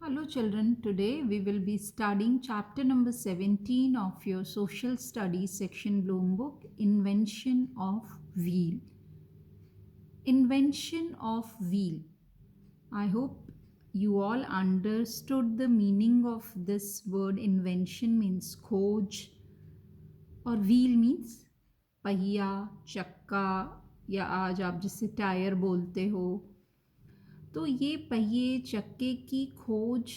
Hello children, today we will be studying chapter number 17 of your social studies section Bloom book, Invention of Wheel. Invention of Wheel. I hope you all understood the meaning of this word. Invention means खोज और wheel means पहिया, चक्का या आज आप जिसे tyre बोलते हो। तो ये पहिए चक्के की खोज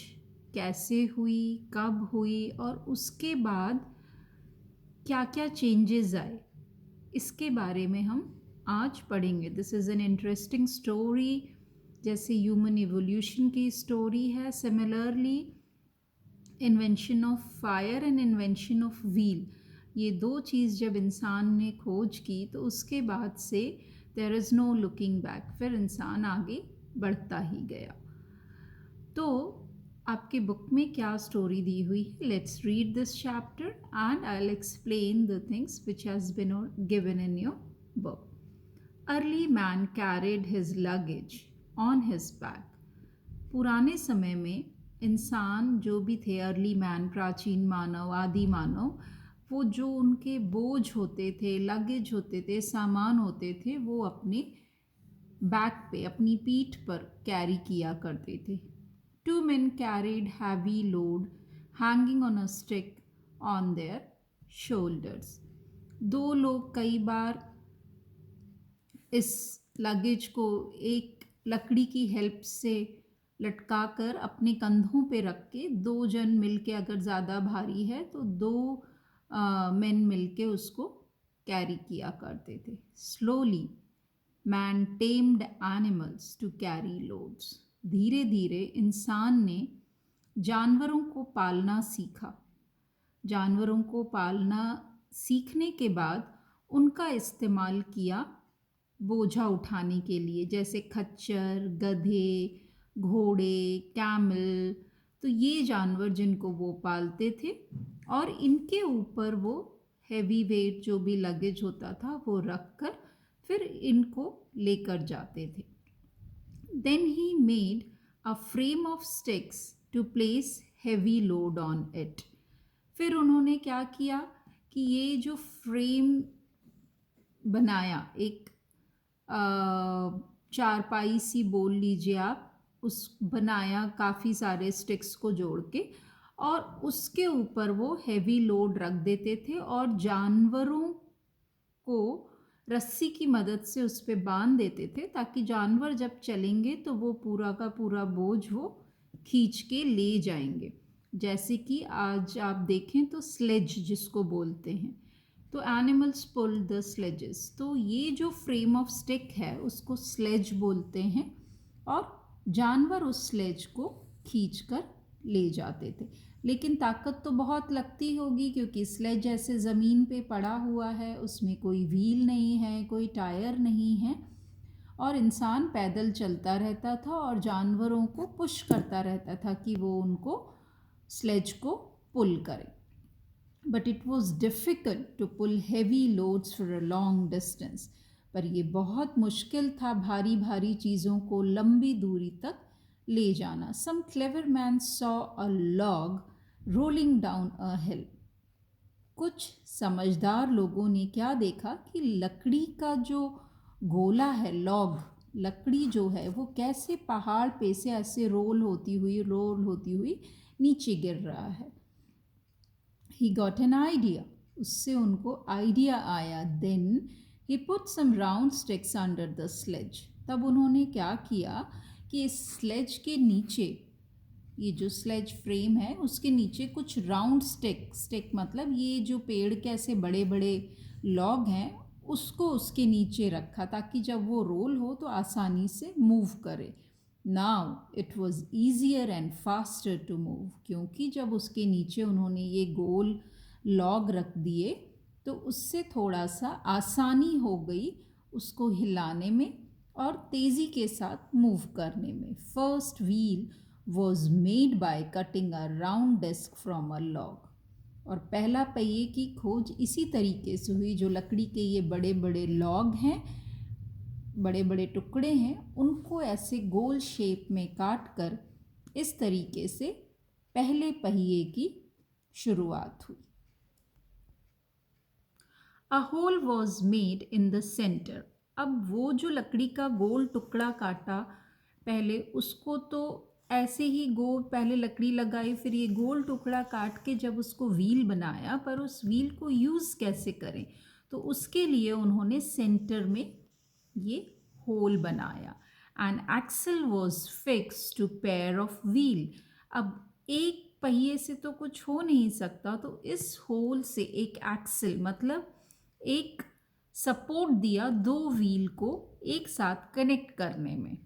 कैसे हुई, कब हुई और उसके बाद क्या क्या चेंजेस आए, इसके बारे में हम आज पढ़ेंगे। This is an interesting story, जैसे ह्यूमन इवोल्यूशन की स्टोरी है। Similarly invention of fire and invention of wheel, ये दो चीज़ जब इंसान ने खोज की तो उसके बाद से there is no looking back, फिर इंसान आगे बढ़ता ही गया। तो आपके बुक में क्या स्टोरी दी हुई है? Let's read this chapter and I will explain the things which has been given in your book. Early man carried his luggage on his back. पुराने समय में इंसान जो भी थे, अर्ली मैन, प्राचीन मानव, आदि मानव, वो जो उनके बोझ होते थे, लगेज होते थे, सामान होते थे, वो अपने बैक पे, अपनी पीठ पर कैरी किया करते थे। Two men carried heavy load hanging on a stick on their shoulders. दो लोग कई बार इस लगेज को एक लकड़ी की हेल्प से लटका कर अपने कंधों पे रख के, दो जन मिलके, अगर ज़्यादा भारी है तो दो मेन मिलके उसको कैरी किया करते थे। Slowly man tamed animals to carry loads. धीरे धीरे इंसान ने जानवरों को पालना सीखा। जानवरों को पालना सीखने के बाद उनका इस्तेमाल किया बोझा उठाने के लिए, जैसे खच्चर, गधे, घोड़े, कैमल। तो ये जानवर जिनको वो पालते थे और इनके ऊपर वो हैवी वेट जो भी लगेज होता था वो रख कर फिर इनको लेकर जाते थे। Then he made a frame of sticks to place heavy load on it. फिर उन्होंने क्या किया कि ये जो फ्रेम बनाया, एक चारपाई सी बोल लीजिए आप, उस बनाया काफ़ी सारे स्टिक्स को जोड़ के, और उसके ऊपर वो हैवी लोड रख देते थे और जानवरों को रस्सी की मदद से उस पर बांध देते थे, ताकि जानवर जब चलेंगे तो वो पूरा का पूरा बोझ वो खींच के ले जाएंगे। जैसे कि आज आप देखें तो स्लेज जिसको बोलते हैं, तो एनिमल्स पुल द स्लेजेस। तो ये जो फ्रेम ऑफ स्टिक है उसको स्लेज बोलते हैं और जानवर उस स्लेज को खींच कर ले जाते थे। लेकिन ताकत तो बहुत लगती होगी, क्योंकि स्लेज ऐसे ज़मीन पे पड़ा हुआ है, उसमें कोई व्हील नहीं है, कोई टायर नहीं है, और इंसान पैदल चलता रहता था और जानवरों को पुश करता रहता था कि वो उनको स्लेज को पुल करें। But it was difficult to pull heavy loads for a long distance. पर ये बहुत मुश्किल था भारी भारी चीज़ों को लंबी दूरी तक ले जाना। Some clever man saw a log rolling down a hill. कुछ समझदार लोगों ने क्या देखा कि लकड़ी का जो गोला है, लॉग, लकड़ी जो है वो कैसे पहाड़ पे से ऐसे रोल होती हुई नीचे गिर रहा है। ही गॉट एन आइडिया, उससे उनको आइडिया आया। Then he put some round sticks under the sledge. तब उन्होंने क्या किया कि इस स्लेज के नीचे, ये जो स्लेज फ्रेम है उसके नीचे कुछ राउंड स्टिक मतलब ये जो पेड़ के ऐसे बड़े बड़े लॉग हैं उसको उसके नीचे रखा, ताकि जब वो रोल हो तो आसानी से मूव करे। Now it was easier and faster to move, क्योंकि जब उसके नीचे उन्होंने ये गोल लॉग रख दिए तो उससे थोड़ा सा आसानी हो गई उसको हिलाने में और तेज़ी के साथ मूव करने में। First wheel was made by cutting a round disc from a log. और पहला पहिए की खोज इसी तरीके से हुई। जो लकड़ी के ये बड़े बड़े लॉग हैं, बड़े बड़े टुकड़े हैं, उनको ऐसे गोल शेप में काट कर इस तरीके से पहले पहिए की शुरुआत हुई. A hole was made in the center. अब वो जो लकड़ी का गोल टुकड़ा काटा पहले, उसको तो ऐसे ही गोल पहले लकड़ी लगाई, फिर ये गोल टुकड़ा काट के जब उसको व्हील बनाया, पर उस व्हील को यूज़ कैसे करें, तो उसके लिए उन्होंने सेंटर में ये होल बनाया. And axle was fix to pair of wheel. अब एक पहिए से तो कुछ हो नहीं सकता, तो इस होल से एक एक्सल मतलब एक सपोर्ट दिया दो व्हील को एक साथ कनेक्ट करने में.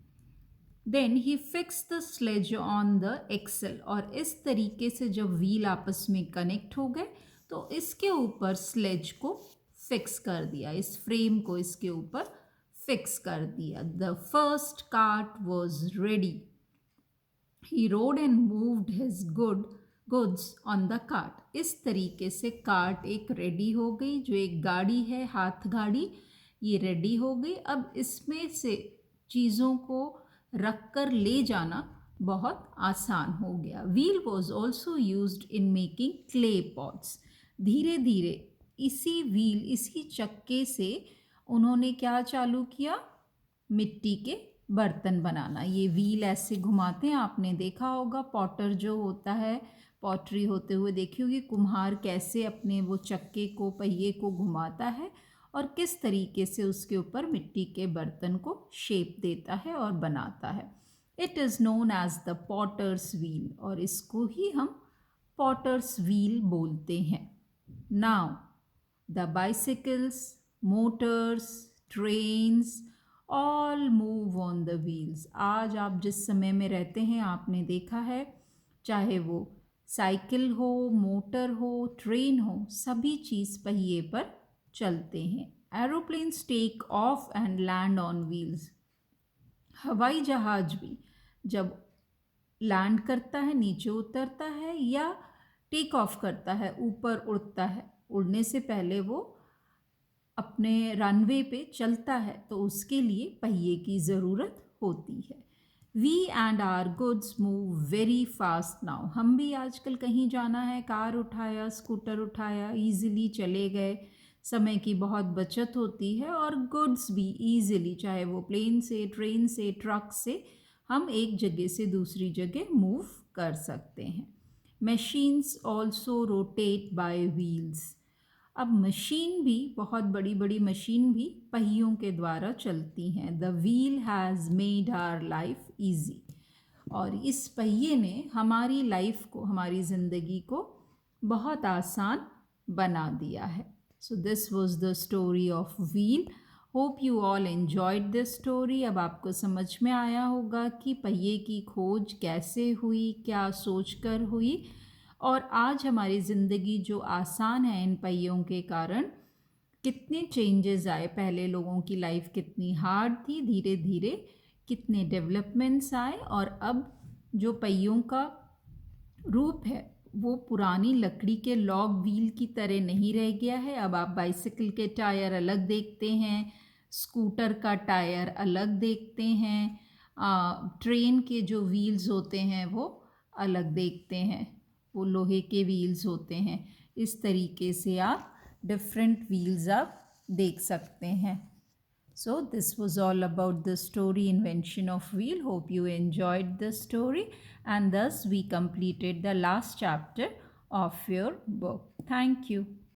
Then he fix the sledge on the axle. और इस तरीके से जब व्हील आपस में कनेक्ट हो गए तो इसके ऊपर स्लेज को फिक्स कर दिया, इस फ्रेम को इसके ऊपर फिक्स कर दिया. The first cart was ready. He road and moved his goods on the cart. इस तरीके से कार्ट एक रेडी हो गई, जो एक गाड़ी है हाथ गाड़ी, ये रेडी हो गई. अब इसमें से चीज़ों को रख कर ले जाना बहुत आसान हो गया. Wheel was also used in making clay pots. धीरे धीरे इसी चक्के से उन्होंने क्या चालू किया, मिट्टी के बर्तन बनाना. ये व्हील ऐसे घुमाते हैं, आपने देखा होगा. पॉटर जो होता है, पॉटरी होते हुए देखी होगी, कुम्हार कैसे अपने वो चक्के को, पहिए को घुमाता है और किस तरीके से उसके ऊपर मिट्टी के बर्तन को शेप देता है और बनाता है. It is known as the potter's wheel. और इसको ही हम पॉटर्स व्हील बोलते हैं. Now the bicycles, motors, trains all move on the wheels. आज आप जिस समय में रहते हैं, आपने देखा है, चाहे वो साइकिल हो, मोटर हो, ट्रेन हो, सभी चीज़ पहिए पर चलते हैं. Aeroplanes take off and land on wheels. हवाई जहाज भी जब लैंड करता है, नीचे उतरता है या टेक ऑफ करता है, ऊपर उड़ता है, उड़ने से पहले वो अपने रनवे पे चलता है, तो उसके लिए पहिए की ज़रूरत होती है. We and our goods move very fast now. हम भी आजकल कहीं जाना है, कार उठाया, स्कूटर उठाया, ईजिली चले गए, समय की बहुत बचत होती है. और गुड्स भी ईजिली, चाहे वो प्लेन से, ट्रेन से, ट्रक से, हम एक जगह से दूसरी जगह मूव कर सकते हैं. Machines also rotate bye wheels. अब मशीन भी, बहुत बड़ी बड़ी मशीन भी पहियों के द्वारा चलती हैं. The wheel has made our life easy. और इस पहिए ने हमारी लाइफ को, हमारी ज़िंदगी को बहुत आसान बना दिया है. So this was the story of wheel. Hope you all enjoyed this story. अब आपको समझ में आया होगा कि पहिए की खोज कैसे हुई, क्या सोचकर हुई, और आज हमारी ज़िंदगी जो आसान है इन पहियों के कारण, कितने चेंजेस आए. पहले लोगों की लाइफ कितनी हार्ड थी, धीरे धीरे कितने डेवलपमेंट्स आए, और अब जो पहियों का रूप है वो पुरानी लकड़ी के लॉग व्हील की तरह नहीं रह गया है. अब आप बाइसिकल के टायर अलग देखते हैं, स्कूटर का टायर अलग देखते हैं, ट्रेन के जो व्हील्स होते हैं वो अलग देखते हैं, वो लोहे के व्हील्स होते हैं. इस तरीके से आप डिफरेंट व्हील्स आप देख सकते हैं. So this was all about the story invention of wheel. Hope you enjoyed the story, and thus we completed the last chapter of your book. Thank you.